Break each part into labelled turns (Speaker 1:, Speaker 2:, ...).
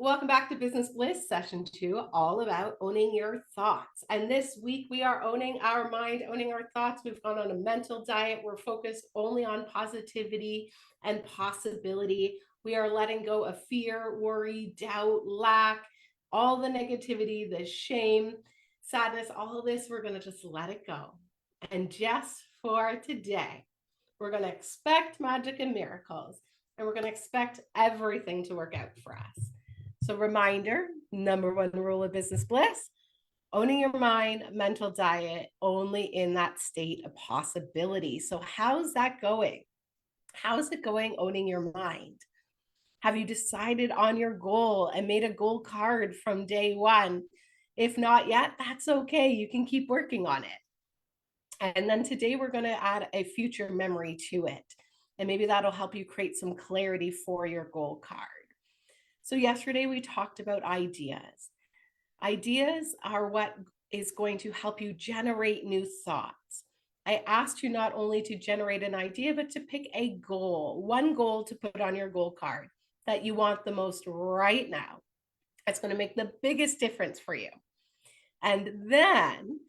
Speaker 1: Welcome back to Business Bliss Session 2, all about owning your thoughts. And this week we are owning our mind, owning our thoughts. We've gone on a mental diet. We're focused only on positivity and possibility. We are letting go of fear, worry, doubt, lack, all the negativity, the shame, sadness, all of this. We're going to just let it go. And just for today, we're going to expect magic and miracles, and we're going to expect everything to work out for us. So, reminder, number one rule of Business Bliss: owning your mind, mental diet, only in that state of possibility. So, how's that going? How's it going owning your mind? Have you decided on your goal and made a goal card from day one? If not yet, that's okay. You can keep working on it. And then today we're going to add a future memory to it. And maybe that'll help you create some clarity for your goal card. So, yesterday we talked about ideas. Ideas are what is going to help you generate new thoughts. I asked you not only to generate an idea, but to pick a goal, one goal to put on your goal card that you want the most right now. That's going to make the biggest difference for you. And then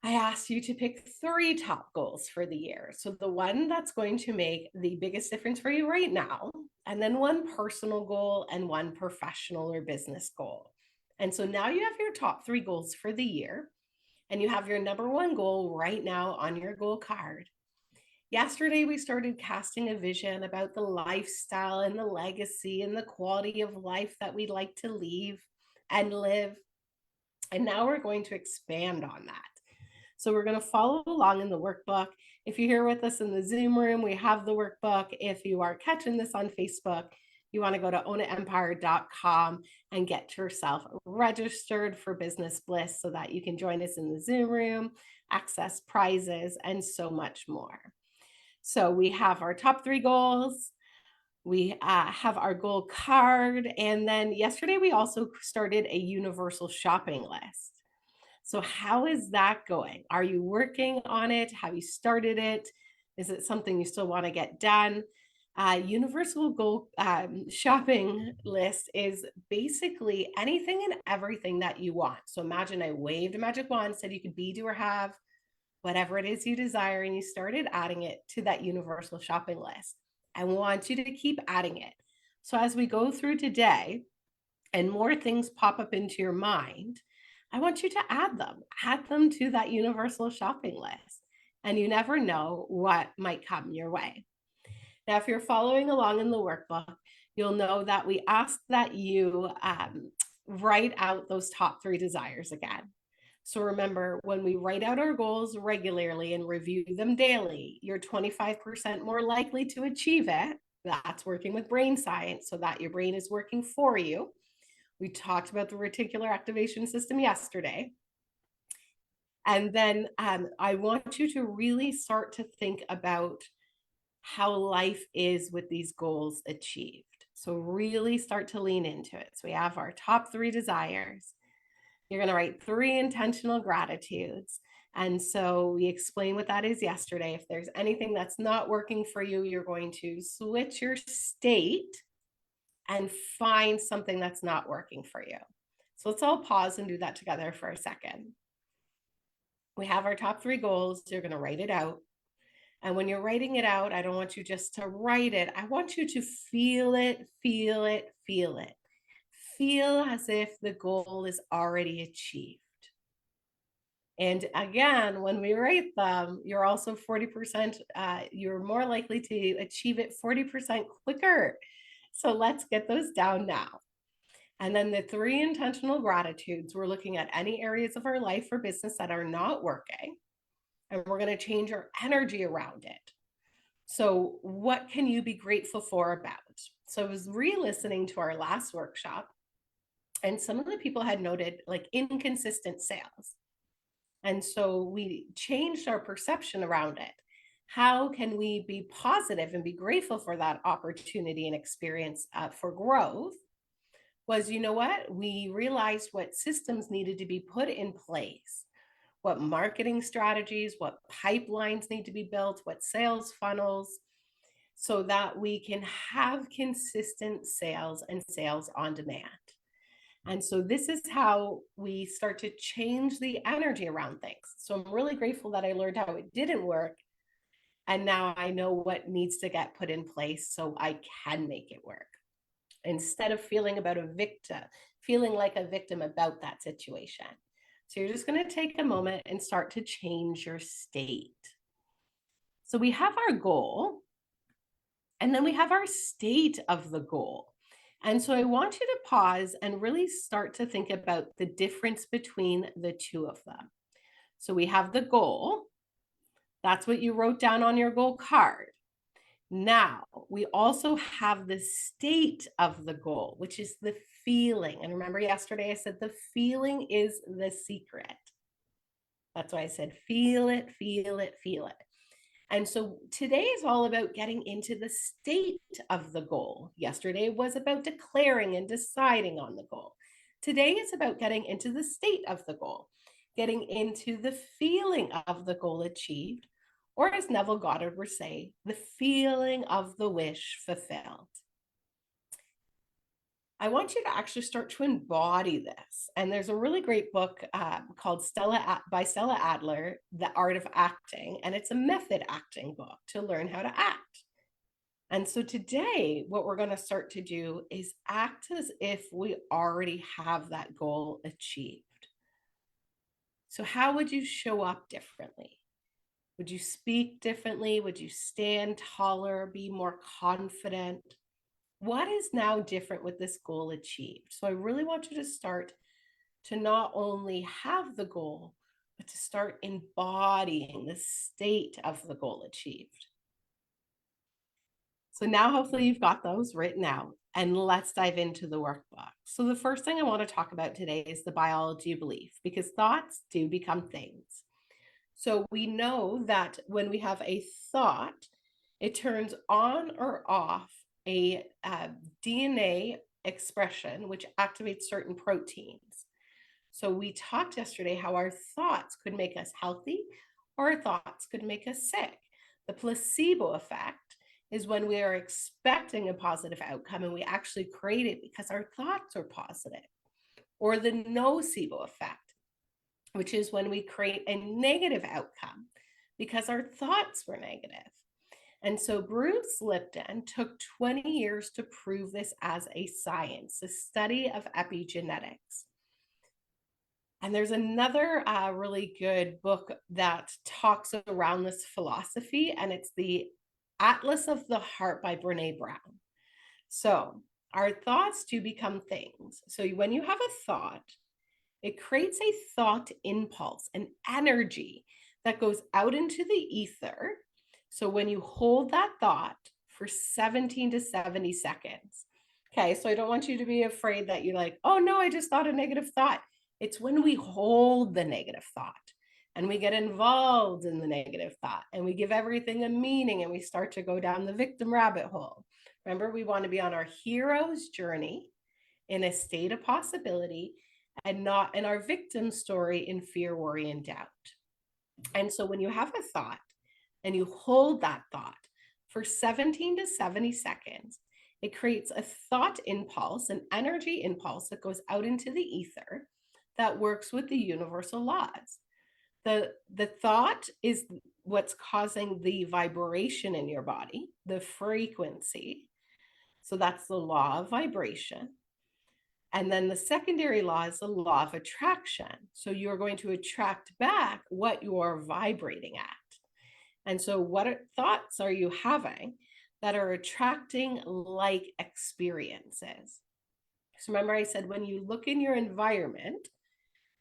Speaker 1: I asked you to pick 3 top goals for the year. So the one that's going to make the biggest difference for you right now, and then one personal goal and one professional or business goal. And so now you have your top 3 goals for the year, and you have your number one goal right now on your goal card. Yesterday, we started casting a vision about the lifestyle and the legacy and the quality of life that we'd like to leave and live. And now we're going to expand on that. So we're going to follow along in the workbook. If you're here with us in the Zoom room, we have the workbook. If you are catching this on Facebook, you want to go to ownitempire.com and get yourself registered for Business Bliss so that you can join us in the Zoom room, access prizes, and so much more. So we have our top 3 goals. We have our goal card. And then yesterday, we also started a universal shopping list. So, how is that going? Are you working on it? Have you started it? Is it something you still want to get done? Universal goal shopping list is basically anything and everything that you want. So, imagine I waved a magic wand, said you could be, do, or have whatever it is you desire, and you started adding it to that universal shopping list. I want you to keep adding it. So, as we go through today and more things pop up into your mind, I want you to add them to that universal shopping list. And you never know what might come your way. Now, if you're following along in the workbook, you'll know that we ask that you write out those top 3 desires again. So remember, when we write out our goals regularly and review them daily, you're 25% more likely to achieve it. That's working with brain science so that your brain is working for you. We talked about the reticular activation system yesterday. And then I want you to really start to think about how life is with these goals achieved. So really start to lean into it. So we have our top 3 desires. You're going to write 3 intentional gratitudes. And so we explained what that is yesterday. If there's anything that's not working for you, you're going to switch your state and find something that's not working for you. So let's all pause and do that together for a second. We have our top 3 goals. You're going to write it out. And when you're writing it out, I don't want you just to write it. I want you to feel it, feel it, feel it. Feel as if the goal is already achieved. And again, when we write them, you're also 40%, you're more likely to achieve it 40% quicker. So let's get those down now. And then the 3 intentional gratitudes, we're looking at any areas of our life or business that are not working, and we're going to change our energy around it. So what can you be grateful for about? So I was re-listening to our last workshop, and some of the people had noted like inconsistent sales. And so we changed our perception around it. How can we be positive and be grateful for that opportunity and experience for growth? Was, you know what? We realized what systems needed to be put in place, what marketing strategies, what pipelines need to be built, what sales funnels. so that we can have consistent sales and sales on demand. And so this is how we start to change the energy around things. So I'm really grateful that I learned how it didn't work. And now I know what needs to get put in place so I can make it work. Instead of feeling like a victim about that situation. So you're just going to take a moment and start to change your state. So we have our goal, and then we have our state of the goal. And so I want you to pause and really start to think about the difference between the two of them. So we have the goal. That's what you wrote down on your goal card. Now, we also have the state of the goal, which is the feeling. And remember yesterday I said the feeling is the secret. That's why I said feel it, feel it, feel it. And so today is all about getting into the state of the goal. Yesterday was about declaring and deciding on the goal. Today is about getting into the state of the goal, getting into the feeling of the goal achieved, or as Neville Goddard would say, the feeling of the wish fulfilled. I want you to actually start to embody this. And there's a really great book called by Stella Adler, The Art of Acting. And it's a method acting book to learn how to act. And so today, what we're going to start to do is act as if we already have that goal achieved. So how would you show up differently? Would you speak differently? Would you stand taller, be more confident? What is now different with this goal achieved? So I really want you to start to not only have the goal, but to start embodying the state of the goal achieved. So now hopefully you've got those written out, and let's dive into the workbook. So the first thing I want to talk about today is the biology of belief, because thoughts do become things. So we know that when we have a thought, it turns on or off a DNA expression, which activates certain proteins. So we talked yesterday how our thoughts could make us healthy or our thoughts could make us sick. The placebo effect is when we are expecting a positive outcome and we actually create it because our thoughts are positive. Or the nocebo effect, which is when we create a negative outcome because our thoughts were negative. And so Bruce Lipton took 20 years to prove this as a science, the study of epigenetics. And there's another really good book that talks around this philosophy, and it's the Atlas of the Heart by Brene Brown. So our thoughts do become things. So when you have a thought, it creates a thought impulse, an energy that goes out into the ether. So when you hold that thought for 17 to 70 seconds, okay, so I don't want you to be afraid that you're like, oh no, I just thought a negative thought. It's when we hold the negative thought and we get involved in the negative thought and we give everything a meaning and we start to go down the victim rabbit hole. Remember, we want to be on our hero's journey in a state of possibility and not in our victim story in fear, worry, and doubt. And so when you have a thought and you hold that thought for 17 to 70 seconds, it creates a thought impulse, an energy impulse that goes out into the ether that works with the universal laws. The thought is what's causing the vibration in your body, the frequency. So that's the law of vibration. And then the secondary law is the law of attraction. So you're going to attract back what you're vibrating at. And so what thoughts are you having that are attracting like experiences? So remember I said, when you look in your environment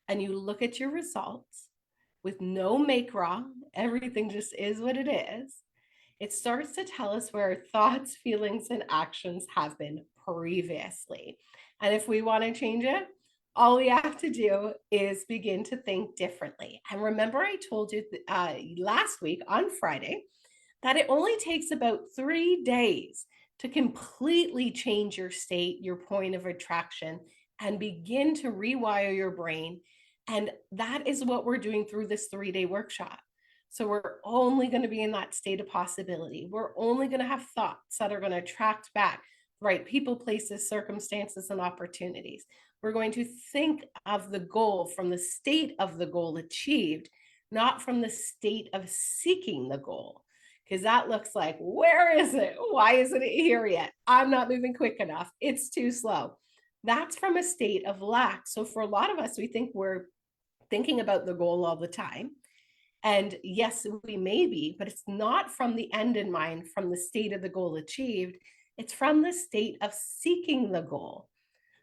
Speaker 1: and you look at your results with no make wrong, everything just is what it is, it starts to tell us where our thoughts, feelings, and actions have been previously. And if we want to change it, all we have to do is begin to think differently. And remember, I told you last week on Friday that it only takes about 3 days to completely change your state, your point of attraction, and begin to rewire your brain. And that is what we're doing through this 3-day workshop. So we're only going to be in that state of possibility. We're only going to have thoughts that are going to attract back the right people, places, circumstances, and opportunities. We're going to think of the goal from the state of the goal achieved, not from the state of seeking the goal. Because that looks like, where is it? Why isn't it here yet? I'm not moving quick enough. It's too slow. That's from a state of lack. So for a lot of us, we think we're thinking about the goal all the time. And yes, we may be, but it's not from the end in mind, from the state of the goal achieved. It's from the state of seeking the goal.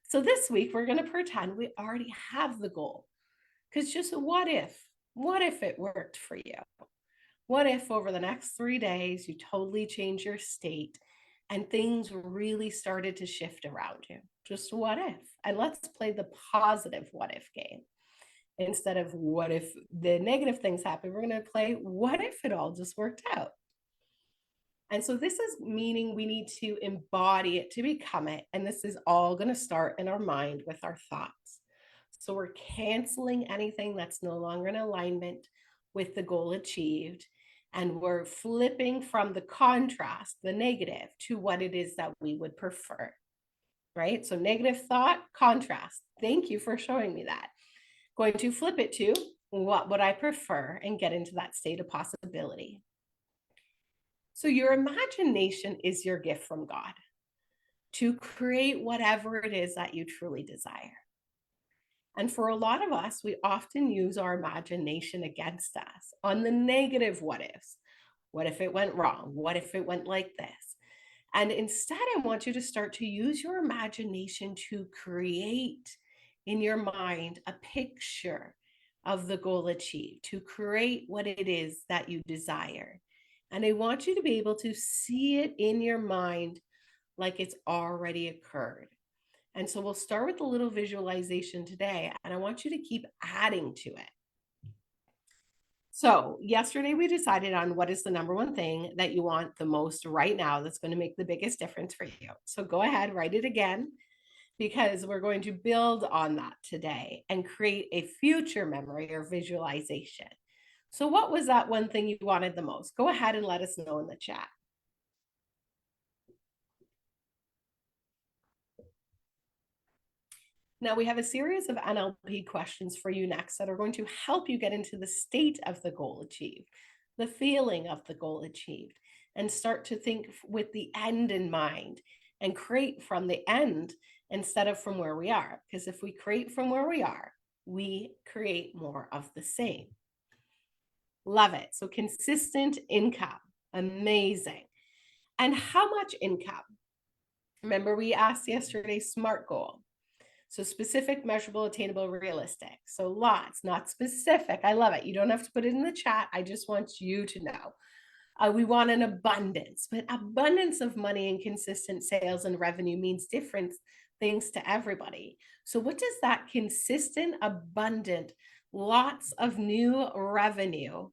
Speaker 1: So this week, we're going to pretend we already have the goal. Because just what if? What if it worked for you? What if over the next 3 days, you totally change your state and things really started to shift around you? Just what if? And let's play the positive what if game. Instead of what if the negative things happen, we're going to play what if it all just worked out. And so this is meaning we need to embody it to become it. And this is all going to start in our mind with our thoughts. So we're canceling anything that's no longer in alignment with the goal achieved. And we're flipping from the contrast, the negative, to what it is that we would prefer. Right? So negative thought, contrast. Thank you for showing me that. Going to flip it to what would I prefer and get into that state of possibility. So your imagination is your gift from God to create whatever it is that you truly desire. And for a lot of us, we often use our imagination against us on the negative what ifs. What if it went wrong? What if it went like this? And instead, I want you to start to use your imagination to create in your mind a picture of the goal achieved, to create what it is that you desire. And I want you to be able to see it in your mind like it's already occurred. And so we'll start with a little visualization today, and I want you to keep adding to it. So yesterday we decided on what is the number one thing that you want the most right now that's going to make the biggest difference for you. So go ahead, write it again, because we're going to build on that today and create a future memory or visualization. So what was that one thing you wanted the most? Go ahead and let us know in the chat. Now we have a series of NLP questions for you next that are going to help you get into the state of the goal achieved, the feeling of the goal achieved, and start to think with the end in mind and create from the end instead of from where we are. Because if we create from where we are, we create more of the same. Love it. So consistent income, amazing. And how much income? Remember we asked yesterday SMART goal. So specific, measurable, attainable, realistic. So lots, not specific. I love it. You don't have to put it in the chat. I just want you to know. We want an abundance, but abundance of money and consistent sales and revenue means different things to everybody. So what does that consistent, abundant, lots of new revenue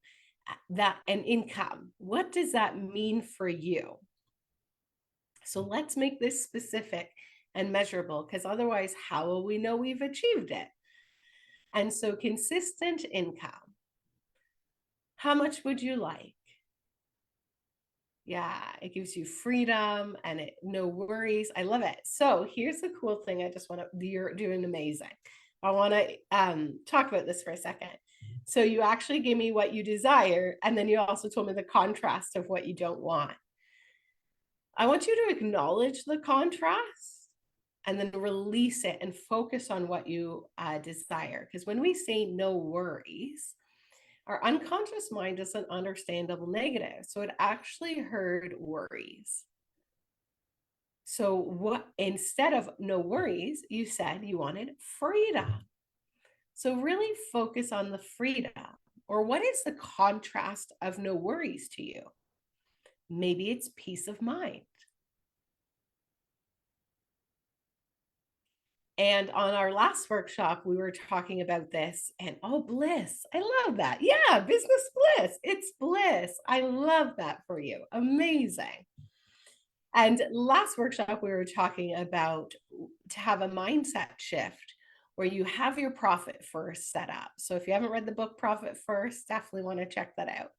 Speaker 1: that and income, what does that mean for you? So let's make this specific and measurable, because otherwise, how will we know we've achieved it? And so consistent income. How much would you like? Yeah, it gives you freedom and no worries. I love it. So here's the cool thing. I just want to, you're doing amazing. I want to talk about this for a second. So you actually gave me what you desire, and then you also told me the contrast of what you don't want. I want you to acknowledge the contrast and then release it and focus on what you desire. Because when we say no worries, our unconscious mind doesn't understand double negative. So it actually heard worries. So what, instead of no worries, you said you wanted freedom. So really focus on the freedom. Or what is the contrast of no worries to you? Maybe it's peace of mind. And on our last workshop, we were talking about this, and oh, bliss. I love that. Yeah, business bliss. It's bliss. I love that for you. Amazing. And last workshop, we were talking about to have a mindset shift where you have your profit first set up. So if you haven't read the book Profit First, definitely want to check that out.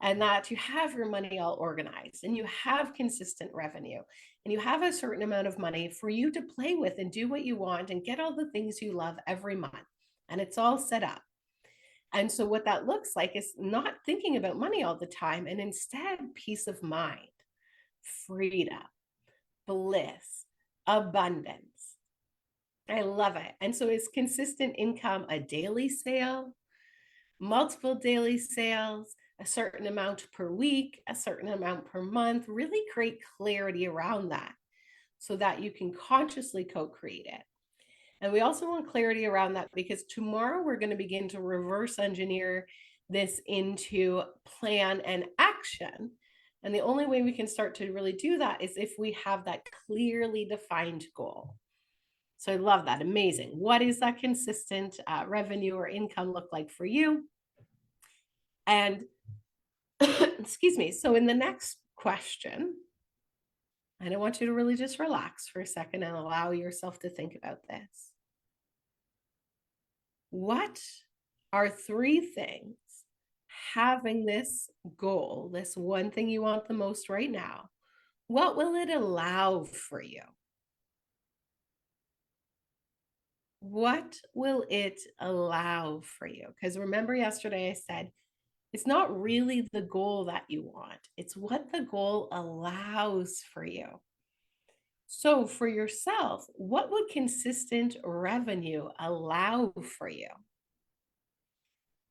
Speaker 1: and that you have your money all organized and you have consistent revenue and you have a certain amount of money for you to play with and do what you want and get all the things you love every month. And it's all set up. And so, what that looks like is not thinking about money all the time and instead peace of mind, freedom, bliss, abundance. I love it. And so, is consistent income a daily sale, multiple daily sales, a certain amount per week, a certain amount per month? Really create clarity around that so that you can consciously co-create it. And we also want clarity around that because tomorrow we're going to begin to reverse engineer this into plan and action. And the only way we can start to really do that is if we have that clearly defined goal. So I love that. Amazing. What is that consistent revenue or income look like for you? And excuse me. So in the next question, and I want you to really just relax for a second and allow yourself to think about this. What are 3 things having this goal, this one thing you want the most right now? What will it allow for you? What will it allow for you? Because remember yesterday I said, it's not really the goal that you want. It's what the goal allows for you. So for yourself, what would consistent revenue allow for you?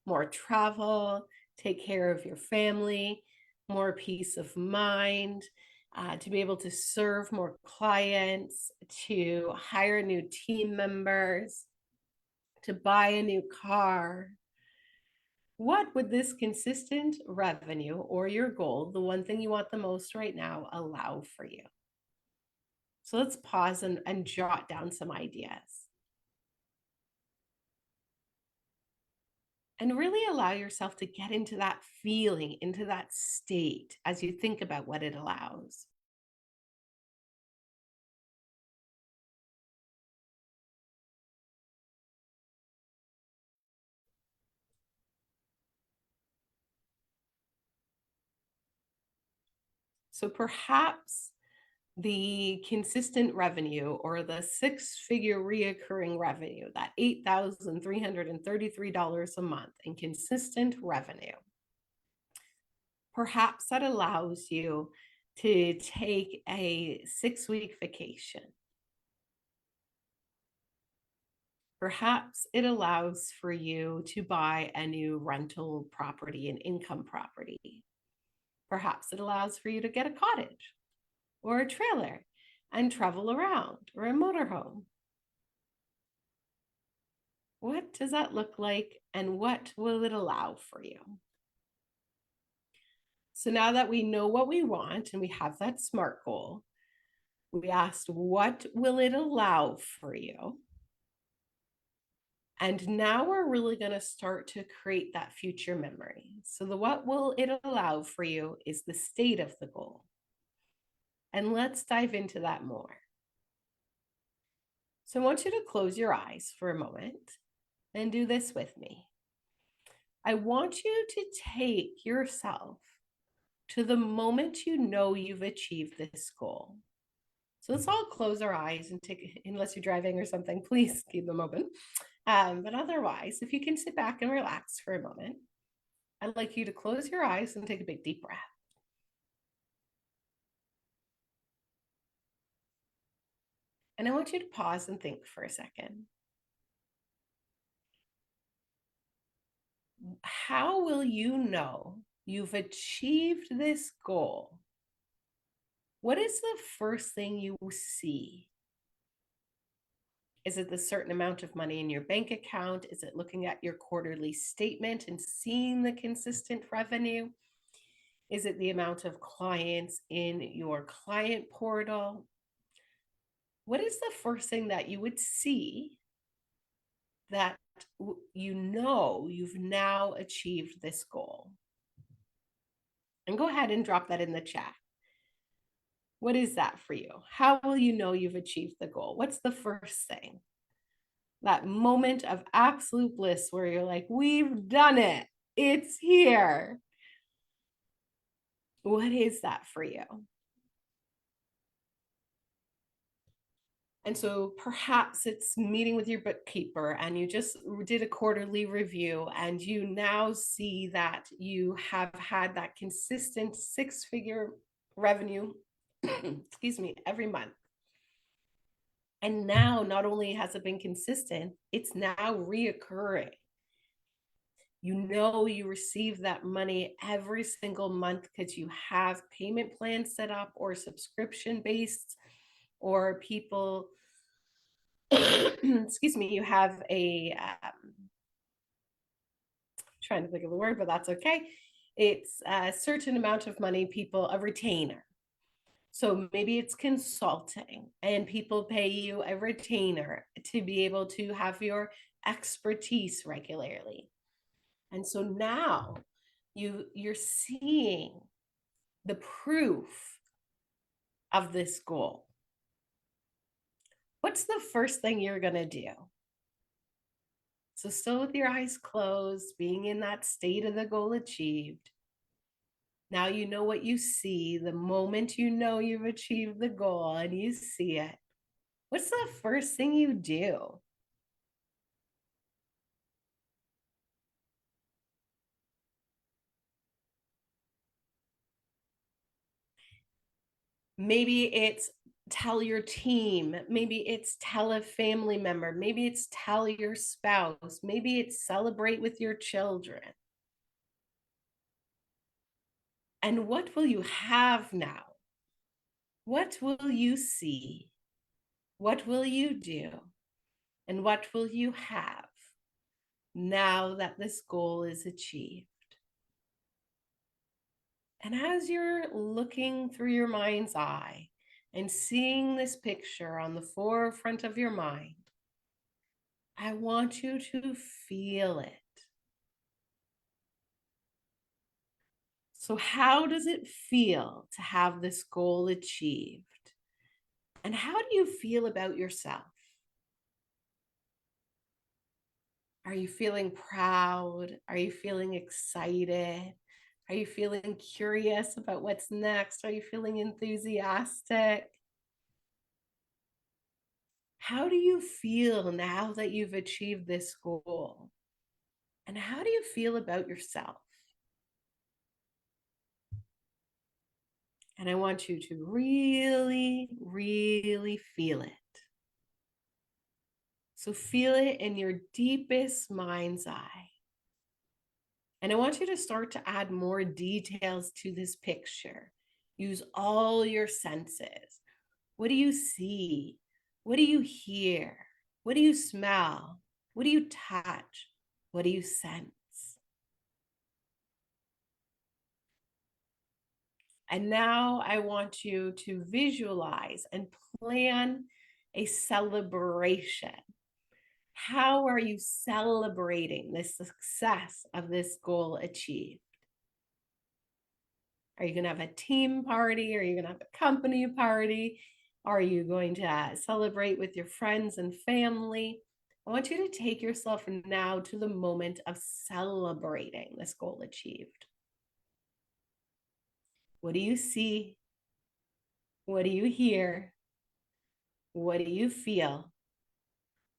Speaker 1: More travel, take care of your family, more peace of mind, to be able to serve more clients, to hire new team members, to buy a new car. What would this consistent revenue or your goal, the one thing you want the most right now, allow for you? So let's pause and jot down some ideas. And really allow yourself to get into that feeling, into that state as you think about what it allows. So perhaps the consistent revenue or the 6-figure reoccurring revenue, that $8,333 a month in consistent revenue, perhaps that allows you to take a 6-week vacation. Perhaps it allows for you to buy a new rental property, an income property. Perhaps it allows for you to get a cottage or a trailer and travel around, or a motorhome. What does that look like and what will it allow for you? So now that we know what we want and we have that SMART goal, we asked, what will it allow for you? And now we're really going to start to create that future memory. So the what will it allow for you is the state of the goal. And let's dive into that more. So I want you to close your eyes for a moment and do this with me. I want you to take yourself to the moment you know you've achieved this goal. So let's all close our eyes and take, unless you're driving or something, please keep them open. But otherwise, if you can sit back and relax for a moment, I'd like you to close your eyes and take a big deep breath. And I want you to pause and think for a second. How will you know you've achieved this goal? What is the first thing you see? Is it the certain amount of money in your bank account? Is it looking at your quarterly statement and seeing the consistent revenue? Is it the amount of clients in your client portal? What is the first thing that you would see that you know you've now achieved this goal? And go ahead and drop that in the chat. What is that for you? How will you know you've achieved the goal? What's the first thing? That moment of absolute bliss where you're like, we've done it. It's here. What is that for you? And so perhaps it's meeting with your bookkeeper and you just did a quarterly review and you now see that you have had that consistent six-figure revenue, excuse me, every month. And now not only has it been consistent, it's now reoccurring. You know you receive that money every single month because you have payment plans set up or subscription based, or people excuse me, you have a trying to think of the word, but that's okay. It's a certain amount of money, people, a retainer. So maybe it's consulting and people pay you a retainer to be able to have your expertise regularly. And so now you're seeing the proof of this goal. What's the first thing you're going to do? So, still with your eyes closed, being in that state of the goal achieved. Now you know what you see. The moment you know you've achieved the goal and you see it, what's the first thing you do? Maybe it's tell your team, maybe it's tell a family member, maybe it's tell your spouse, maybe it's celebrate with your children. And what will you have now? What will you see? What will you do? And what will you have now that this goal is achieved? And as you're looking through your mind's eye and seeing this picture on the forefront of your mind, I want you to feel it. So, how does it feel to have this goal achieved? And how do you feel about yourself? Are you feeling proud? Are you feeling excited? Are you feeling curious about what's next? Are you feeling enthusiastic? How do you feel now that you've achieved this goal? And how do you feel about yourself? And I want you to really, really feel it. So feel it in your deepest mind's eye. And I want you to start to add more details to this picture. Use all your senses. What do you see? What do you hear? What do you smell? What do you touch? What do you sense? And now I want you to visualize and plan a celebration. How are you celebrating the success of this goal achieved? Are you going to have a team party? Are you going to have a company party? Are you going to celebrate with your friends and family? I want you to take yourself now to the moment of celebrating this goal achieved. What do you see? What do you hear? What do you feel?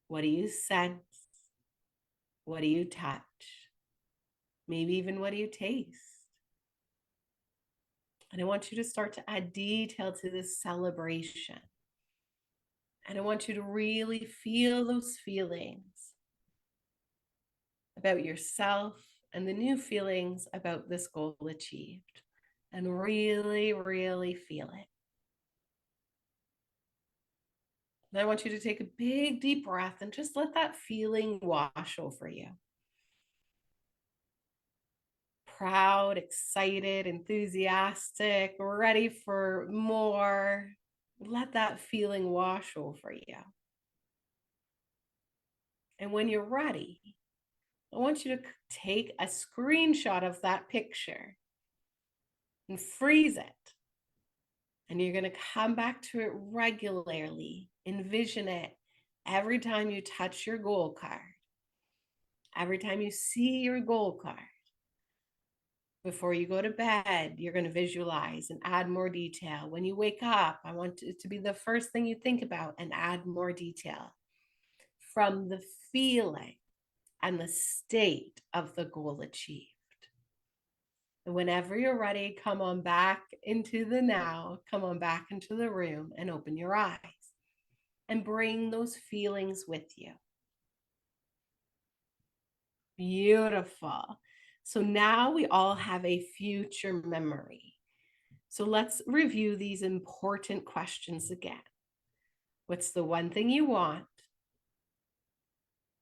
Speaker 1: What do you sense? What do you touch? Maybe even what do you taste? And I want you to start to add detail to this celebration. And I want you to really feel those feelings about yourself and the new feelings about this goal achieved. And really, really feel it. And I want you to take a big, deep breath and just let that feeling wash over you. Proud, excited, enthusiastic, ready for more. Let that feeling wash over you. And when you're ready, I want you to take a screenshot of that picture and freeze it. And you're going to come back to it regularly, envision it every time you touch your goal card, every time you see your goal card. Before you go to bed, you're going to visualize and add more detail. When you wake up, I want it to be the first thing you think about and add more detail from the feeling and the state of the goal achieved. And whenever you're ready, come on back into the now, come on back into the room and open your eyes and bring those feelings with you. Beautiful. So now we all have a future memory. So let's review these important questions again. What's the one thing you want?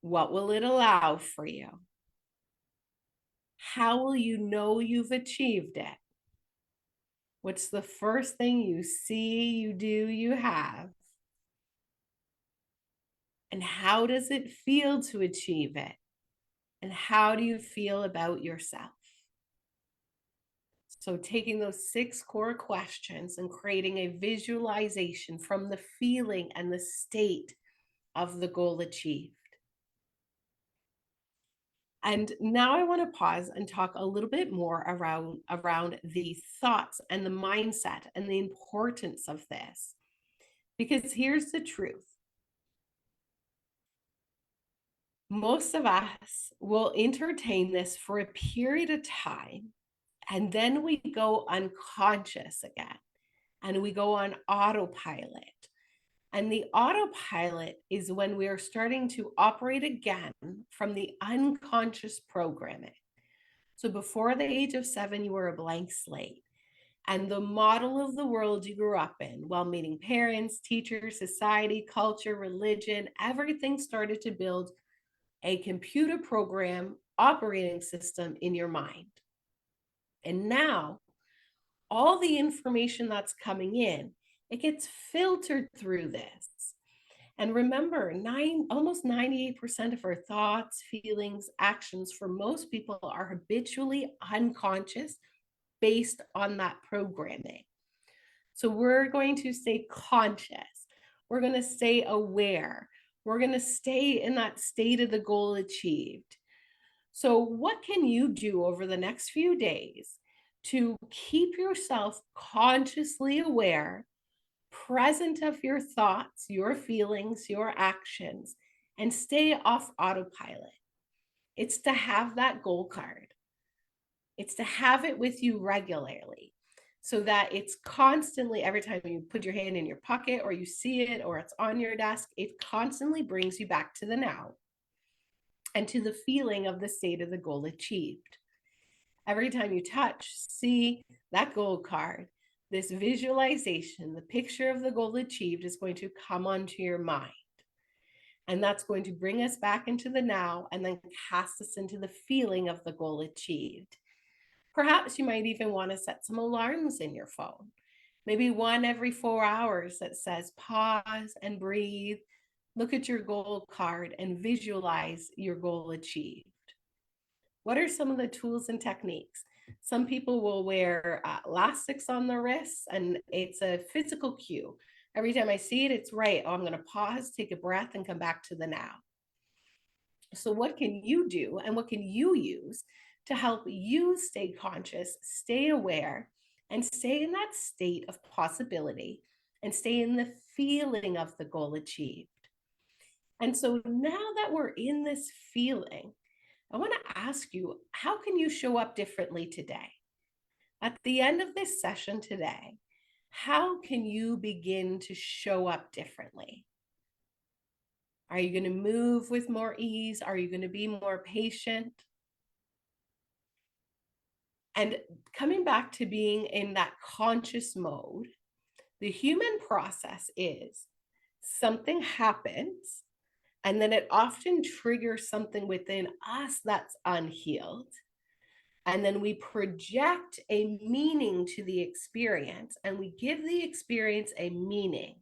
Speaker 1: What will it allow for you? How will you know you've achieved it? What's the first thing you see, you do, you have? And how does it feel to achieve it? And how do you feel about yourself? So taking those 6 core questions and creating a visualization from the feeling and the state of the goal achieved. And now I want to pause and talk a little bit more around the thoughts and the mindset and the importance of this. Because here's the truth. Most of us will entertain this for a period of time, and then we go unconscious again, and we go on autopilot. And the autopilot is when we are starting to operate again from the unconscious programming. So before the age of 7, you were a blank slate. And the model of the world you grew up in, while meeting parents, teachers, society, culture, religion, everything started to build a computer program operating system in your mind. And now all the information that's coming in, it gets filtered through this. And remember, almost 98% of our thoughts, feelings, actions for most people are habitually unconscious based on that programming. So we're going to stay conscious. We're going to stay aware. We're going to stay in that state of the goal achieved. So what can you do over the next few days to keep yourself consciously aware, present of your thoughts, your feelings, your actions, and stay off autopilot? It's to have that goal card. It's to have it with you regularly so that it's constantly, every time you put your hand in your pocket or you see it or it's on your desk, it constantly brings you back to the now and to the feeling of the state of the goal achieved. Every time you touch, see that goal card, this visualization, the picture of the goal achieved is going to come onto your mind. And that's going to bring us back into the now and then cast us into the feeling of the goal achieved. Perhaps you might even want to set some alarms in your phone. Maybe one every 4 hours that says pause and breathe, look at your goal card and visualize your goal achieved. What are some of the tools and techniques? Some people will wear elastics on their wrists, and it's a physical cue. Every time I see it, it's right. Oh, I'm going to pause, take a breath, and come back to the now. So what can you do and what can you use to help you stay conscious, stay aware, and stay in that state of possibility and stay in the feeling of the goal achieved? And so now that we're in this feeling, I want to ask you, how can you show up differently today? At the end of this session today, how can you begin to show up differently? Are you going to move with more ease? Are you going to be more patient? And coming back to being in that conscious mode, the human process is something happens, and then it often triggers something within us that's unhealed. And then we project a meaning to the experience and we give the experience a meaning.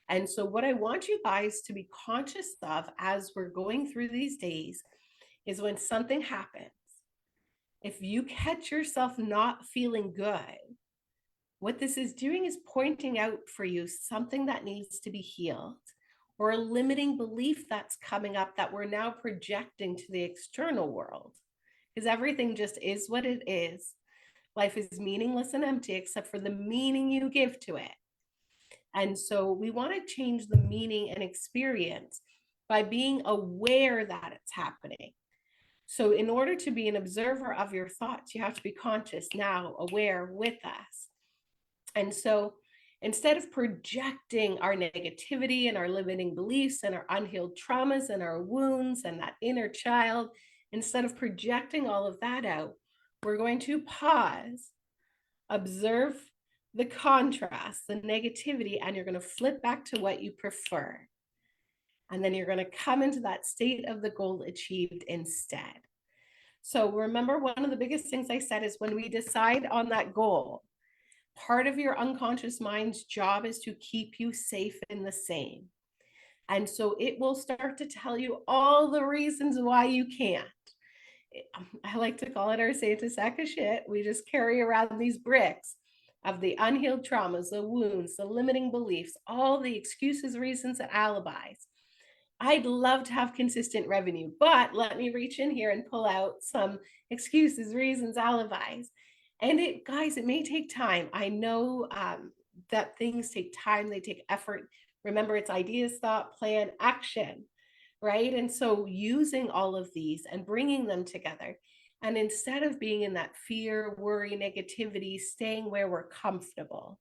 Speaker 1: And so, what I want you guys to be conscious of as we're going through these days is when something happens, if you catch yourself not feeling good, what this is doing is pointing out for you something that needs to be healed or a limiting belief that's coming up that we're now projecting to the external world. because everything just is what it is. Life is meaningless and empty except for the meaning you give to it. And so we want to change the meaning and experience by being aware that it's happening. So, in order to be an observer of your thoughts, you have to be conscious now, aware with us. And so, instead of projecting our negativity and our limiting beliefs and our unhealed traumas and our wounds and that inner child, instead of projecting all of that out, we're going to pause, observe the contrast, the negativity, and you're going to flip back to what you prefer. And then you're going to come into that state of the goal achieved instead. So remember, one of the biggest things I said is when we decide on that goal, part of your unconscious mind's job is to keep you safe in the same. And so it will start to tell you all the reasons why you can't. I like to call it our Santa sack of shit. We just carry around these bricks of the unhealed traumas, the wounds, the limiting beliefs, all the excuses, reasons, and alibis. I'd love to have consistent revenue, but let me reach in here and pull out some excuses, reasons, alibis. And guys, it may take time. I know that things take time, they take effort. Remember, it's ideas, thought, plan, action, right? And so using all of these and bringing them together. And instead of being in that fear, worry, negativity, staying where we're comfortable,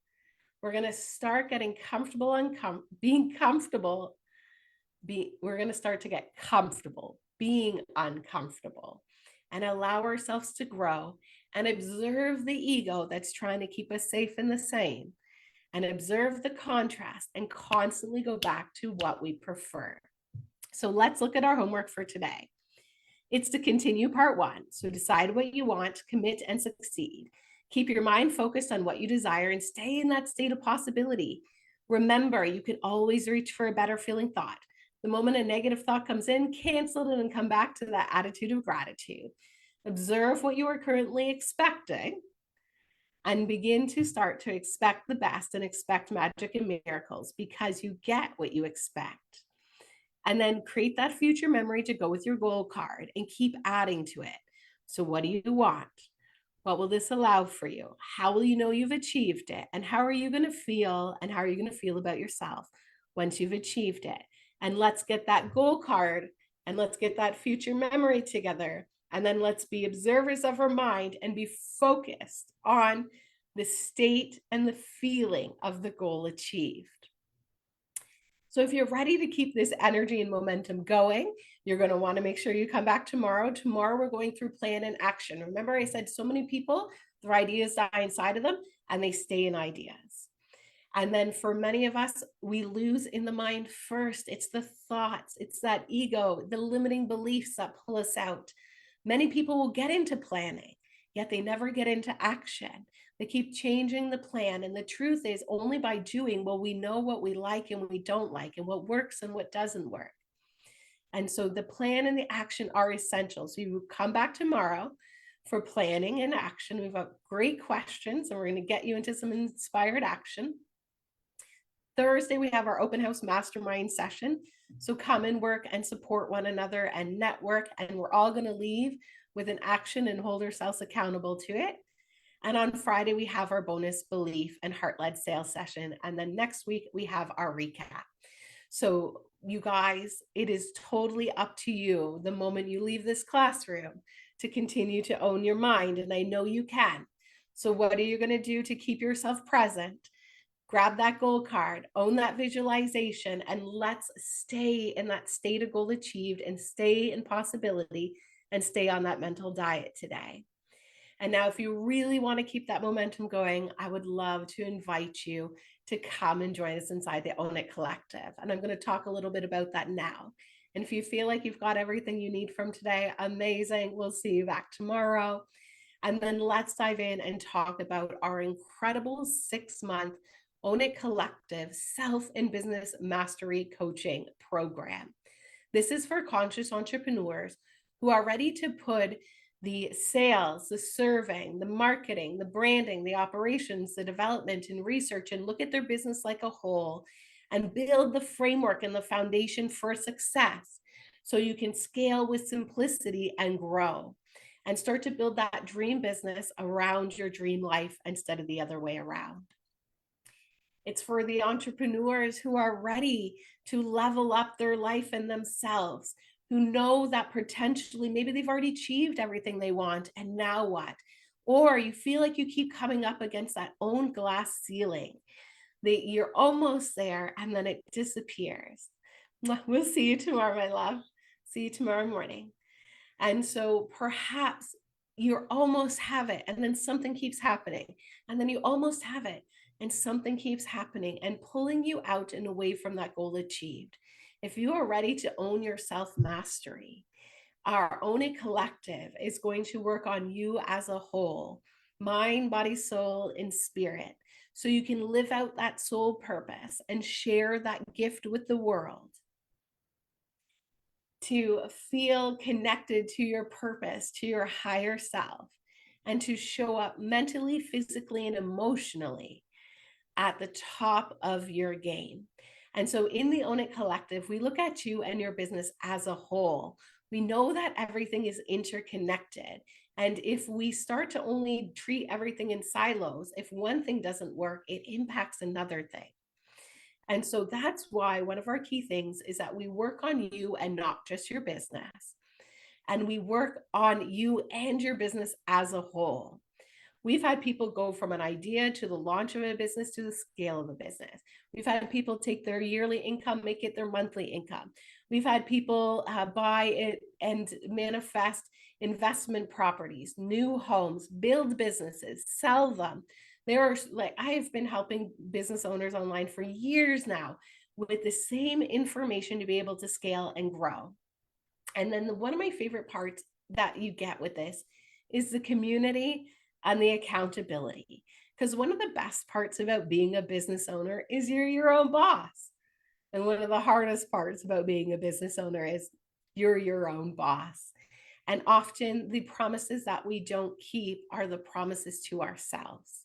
Speaker 1: we're going to start getting comfortable and being comfortable. We're going to start to get comfortable being uncomfortable and allow ourselves to grow and observe the ego that's trying to keep us safe in the same, and observe the contrast and constantly go back to what we prefer. So let's look at our homework for today. It's to continue part 1. So decide what you want, commit, and succeed. Keep your mind focused on what you desire and stay in that state of possibility. Remember, you can always reach for a better feeling thought. The moment a negative thought comes in, cancel it and come back to that attitude of gratitude. Observe what you are currently expecting and begin to start to expect the best and expect magic and miracles because you get what you expect. And then create that future memory to go with your goal card and keep adding to it. So what do you want? What will this allow for you? How will you know you've achieved it? And how are you going to feel? And how are you going to feel about yourself once you've achieved it? And let's get that goal card and let's get that future memory together. And then let's be observers of our mind and be focused on the state and the feeling of the goal achieved. So if you're ready to keep this energy and momentum going, you're going to want to make sure you come back tomorrow. Tomorrow, we're going through plan and action. Remember, I said so many people, their ideas die inside of them and they stay in ideas. And then for many of us, we lose in the mind first. It's the thoughts, it's that ego, the limiting beliefs that pull us out. Many people will get into planning, yet they never get into action. They keep changing the plan. And the truth is, only by doing will we know what we like and what we don't like, and what works and what doesn't work. And so the plan and the action are essential. So you come back tomorrow for planning and action. We've got great questions, and we're going to get you into some inspired action. Thursday, we have our open house mastermind session. So come and work and support one another and network. And we're all going to leave with an action and hold ourselves accountable to it. And on Friday, we have our bonus belief and heart-led sales session. And then next week, we have our recap. So you guys, it is totally up to you the moment you leave this classroom to continue to own your mind. And I know you can. So what are you going to do to keep yourself present? Grab that goal card, own that visualization, and let's stay in that state of goal achieved and stay in possibility and stay on that mental diet today. And now, if you really want to keep that momentum going, I would love to invite you to come and join us inside the Own It Collective. And I'm going to talk a little bit about that now. And if you feel like you've got everything you need from today, amazing. We'll see you back tomorrow. And then let's dive in and talk about our incredible 6-month Own It Collective Self and Business Mastery Coaching Program. This is for conscious entrepreneurs who are ready to put the sales, the serving, the marketing, the branding, the operations, the development and research, and look at their business like a whole and build the framework and the foundation for success so you can scale with simplicity and grow. and start to build that dream business around your dream life instead of the other way around. It's for the entrepreneurs who are ready to level up their life and themselves, who know that potentially maybe they've already achieved everything they want, and now what? Or you feel like you keep coming up against that own glass ceiling, that you're almost there and then it disappears. We'll see you tomorrow, my love. See you tomorrow morning. And so perhaps you almost have it, and then something keeps happening, and then you almost have it, and something keeps happening and pulling you out and away from that goal achieved. If you are ready to own your self mastery, our Own It Collective is going to work on you as a whole, mind, body, soul, and spirit, so you can live out that soul purpose and share that gift with the world, to feel connected to your purpose, to your higher self, and to show up mentally, physically, and emotionally at the top of your game. And so in the Own It Collective, we look at you and your business as a whole. We know that everything is interconnected. And if we start to only treat everything in silos, if one thing doesn't work, it impacts another thing. And so that's why one of our key things is that we work on you and not just your business. And we work on you and your business as a whole. We've had people go from an idea to the launch of a business to the scale of a business. We've had people take their yearly income, make it their monthly income. We've had people buy it and manifest investment properties, new homes, build businesses, sell them. There are, like, I have been helping business owners online for years now with the same information to be able to scale and grow. And then one of my favorite parts that you get with this is the community and the accountability. Because one of the best parts about being a business owner is you're your own boss. And one of the hardest parts about being a business owner is you're your own boss. And often the promises that we don't keep are the promises to ourselves.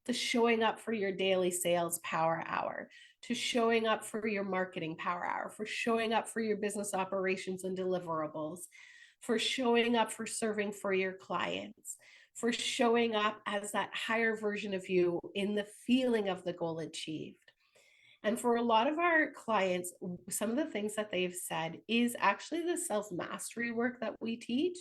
Speaker 1: To showing up for your daily sales power hour, to showing up for your marketing power hour, for showing up for your business operations and deliverables, for showing up for serving for your clients, for showing up as that higher version of you in the feeling of the goal achieved. And for a lot of our clients, some of the things that they've said is actually the self-mastery work that we teach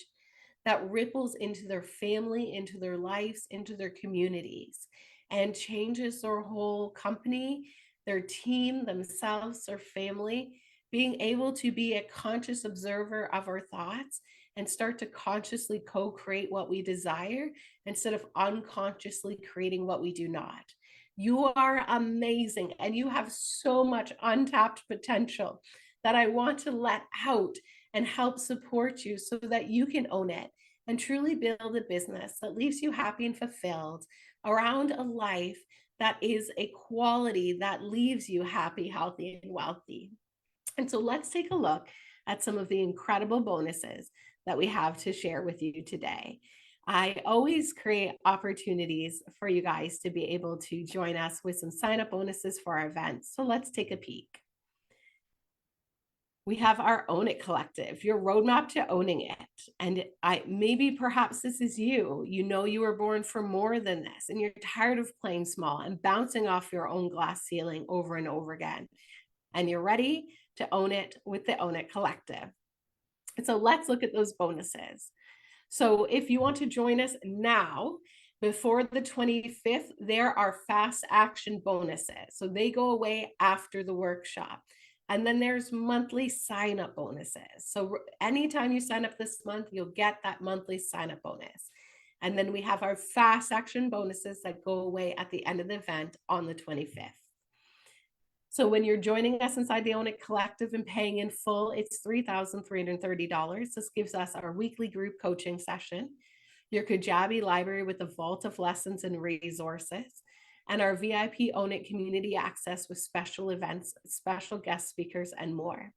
Speaker 1: that ripples into their family, into their lives, into their communities, and changes their whole company, their team, themselves, their family, being able to be a conscious observer of our thoughts and start to consciously co-create what we desire instead of unconsciously creating what we do not. You are amazing and you have so much untapped potential that I want to let out and help support you so that you can own it and truly build a business that leaves you happy and fulfilled around a life that is a quality that leaves you happy, healthy, and wealthy. And so let's take a look at some of the incredible bonuses that we have to share with you today. I always create opportunities for you guys to be able to join us with some sign-up bonuses for our events. So let's take a peek. We have our Own It Collective, your roadmap to owning it. And maybe perhaps this is you. You know you were born for more than this, and you're tired of playing small and bouncing off your own glass ceiling over and over again. And you're ready to own it with the Own It Collective. And so let's look at those bonuses. So if you want to join us now, before the 25th, there are fast action bonuses. So they go away after the workshop. And then there's monthly sign-up bonuses. So anytime you sign up this month, you'll get that monthly sign-up bonus. And then we have our fast action bonuses that go away at the end of the event on the 25th. So when you're joining us inside the Own It Collective and paying in full, it's $3,330. This gives us our weekly group coaching session, your Kajabi library with a vault of lessons and resources, and our VIP Own It community access with special events, special guest speakers, and more.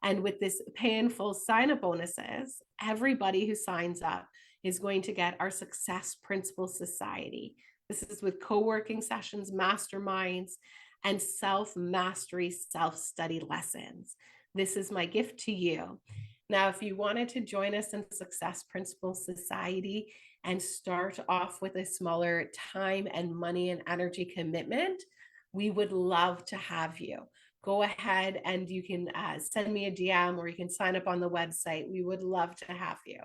Speaker 1: And with this pay in full sign-up bonuses, everybody who signs up is going to get our Success Principles Society. This is with co-working sessions, masterminds, and self-mastery, self-study lessons. This is my gift to you. Now, if you wanted to join us in Success Principles Society and start off with a smaller time and money and energy commitment, we would love to have you. Go ahead and you can send me a DM or you can sign up on the website. We would love to have you.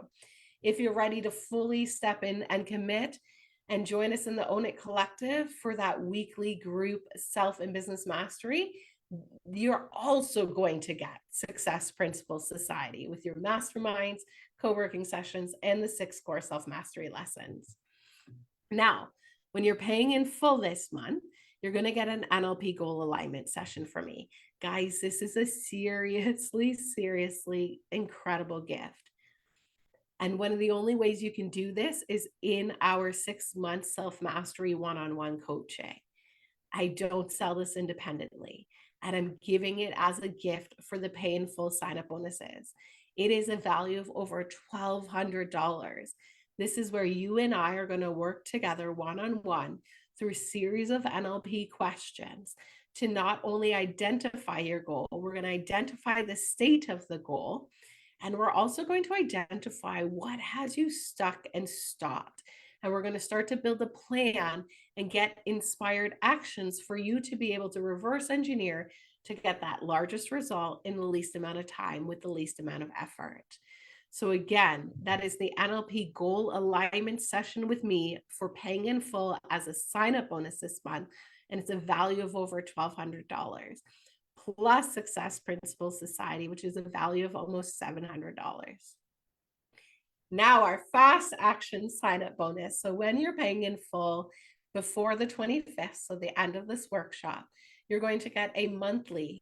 Speaker 1: If you're ready to fully step in and commit and join us in the Own It Collective for that weekly group self and business mastery, you're also going to get Success Principles Society with your masterminds, co-working sessions, and the 6 core self-mastery lessons. Now, when you're paying in full this month, you're going to get an NLP goal alignment session from me. Guys, this is a seriously incredible gift. And one of the only ways you can do this is in our 6-month self-mastery one-on-one coaching. I don't sell this independently, and I'm giving it as a gift for the pay in full sign-up bonuses. It is a value of over $1,200. This is where you and I are going to work together one-on-one through a series of NLP questions to not only identify your goal, we're going to identify the state of the goal, and we're also going to identify what has you stuck and stopped. And we're going to start to build a plan and get inspired actions for you to be able to reverse engineer to get that largest result in the least amount of time with the least amount of effort. So again, that is the NLP goal alignment session with me for paying in full as a sign-up bonus this month. And it's a value of over $1,200. Plus Success Principles Society, which is a value of almost $700. Now our fast action sign-up bonus. So when you're paying in full before the 25th, so the end of this workshop, you're going to get a monthly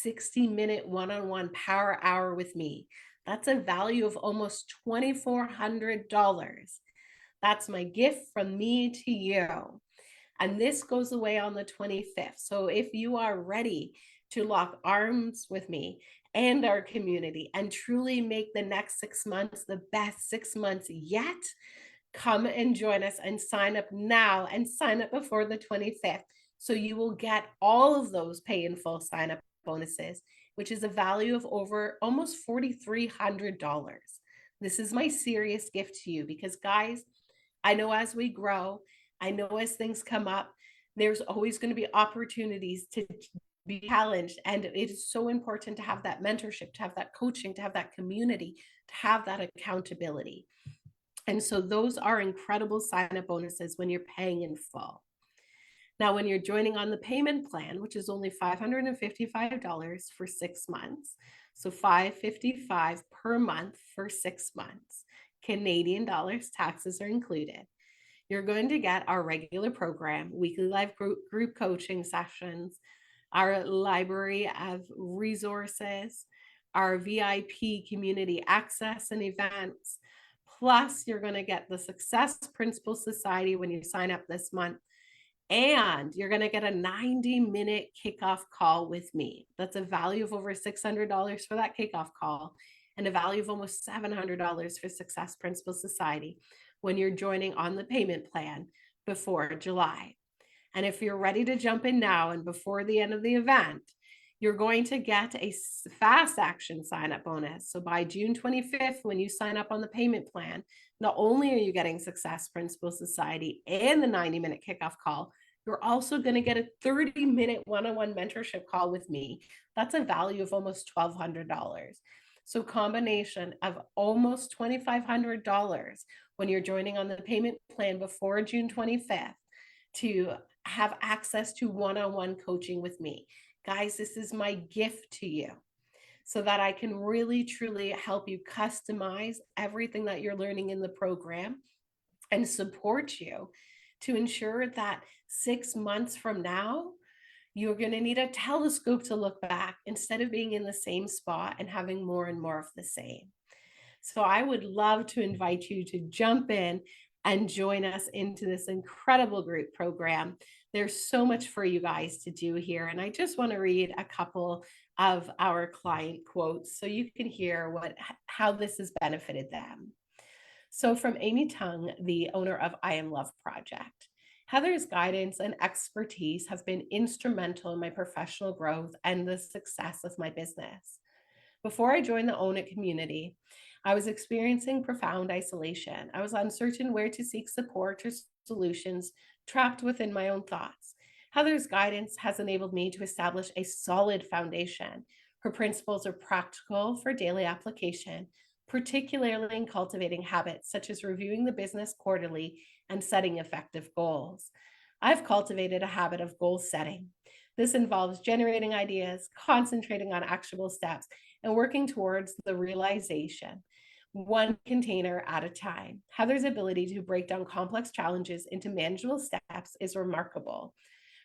Speaker 1: 60-minute one-on-one power hour with me. That's a value of almost $2,400. That's my gift from me to you. And this goes away on the 25th. So if you are ready to lock arms with me and our community and truly make the next 6 months the best 6 months yet, come and join us and sign up now and sign up before the 25th. So you will get all of those pay in full sign up bonuses, which is a value of over almost $4,300. This is my serious gift to you because, guys, I know as we grow, I know as things come up, there's always going to be opportunities to be challenged. And it is so important to have that mentorship, to have that coaching, to have that community, to have that accountability. And so those are incredible sign-up bonuses when you're paying in full. Now, when you're joining on the payment plan, which is only $555 for 6 months, so $555 per month for 6 months, Canadian dollars, taxes are included. You're going to get our regular program, weekly live group coaching sessions, our library of resources, our VIP community access and events. Plus, you're going to get the Success Principles Society when you sign up this month. And you're going to get a 90-minute kickoff call with me. That's a value of over $600 for that kickoff call and a value of almost $700 for Success Principles Society when you're joining on the payment plan before July. And if you're ready to jump in now and before the end of the event, you're going to get a fast action sign-up bonus. So by June 25th, when you sign up on the payment plan, not only are you getting Success Principles Society and the 90-minute kickoff call, you're also going to get a 30-minute one-on-one mentorship call with me. That's a value of almost $1,200. So combination of almost $2,500 when you're joining on the payment plan before June 25th to have access to one-on-one coaching with me. Guys, this is my gift to you so that I can really, truly help you customize everything that you're learning in the program and support you to ensure that 6 months from now, you're going to need a telescope to look back instead of being in the same spot and having more and more of the same. So I would love to invite you to jump in and join us into this incredible group program. There's so much for you guys to do here. And I just want to read a couple of our client quotes so you can hear how this has benefited them. So from Amy Tung, the owner of I Am Love Project. Heather's guidance and expertise have been instrumental in my professional growth and the success of my business. Before I joined the Own It community, I was experiencing profound isolation. I was uncertain where to seek support or solutions, trapped within my own thoughts. Heather's guidance has enabled me to establish a solid foundation. Her principles are practical for daily application, particularly in cultivating habits such as reviewing the business quarterly and setting effective goals. I've cultivated a habit of goal setting. This involves generating ideas, concentrating on actionable steps, and working towards the realization, one container at a time. Heather's ability to break down complex challenges into manageable steps is remarkable.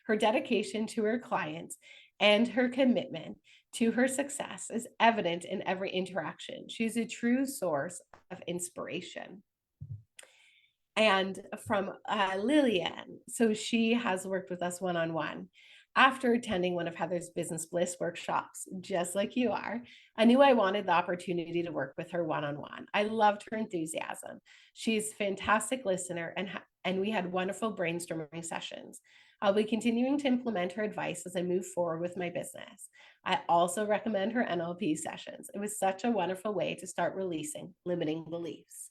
Speaker 1: Her dedication to her clients and her commitment to her success is evident in every interaction. She's a true source of inspiration. And from Lillian, so she has worked with us one-on-one. After attending one of Heather's Business Bliss workshops, just like you are, I knew I wanted the opportunity to work with her one-on-one. I loved her enthusiasm. She's a fantastic listener, and we had wonderful brainstorming sessions. I'll be continuing to implement her advice as I move forward with my business. I also recommend her NLP sessions. It was such a wonderful way to start releasing limiting beliefs.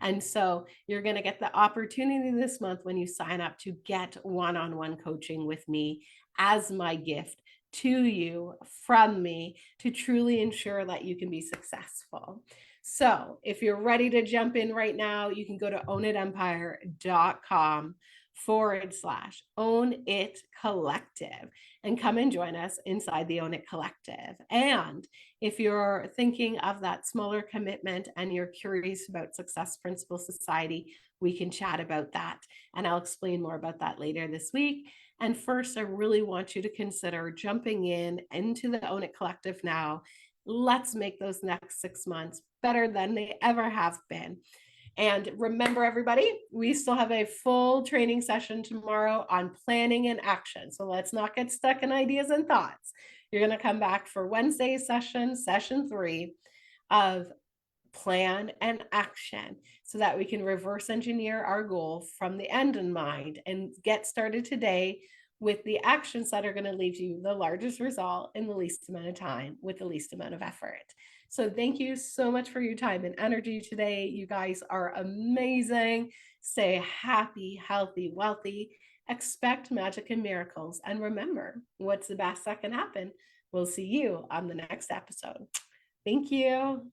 Speaker 1: And so you're going to get the opportunity this month when you sign up to get one-on-one coaching with me as my gift to you from me to truly ensure that you can be successful. So if you're ready to jump in right now, you can go to ownitempire.com/Own It Collective and come and join us inside the Own It Collective. And if you're thinking of that smaller commitment and you're curious about Success Principle Society, we can chat about that. And I'll explain more about that later this week. And first, I really want you to consider jumping into the Own It Collective now. Let's make those next 6 months better than they ever have been. And remember, everybody, we still have a full training session tomorrow on planning and action. So let's not get stuck in ideas and thoughts. You're going to come back for Wednesday's session 3 of plan and action so that we can reverse engineer our goal from the end in mind and get started today with the actions that are going to leave you the largest result in the least amount of time with the least amount of effort. So thank you so much for your time and energy today. You guys are amazing. Stay happy, healthy, wealthy. Expect magic and miracles. And remember, what's the best that can happen? We'll see you on the next episode. Thank you.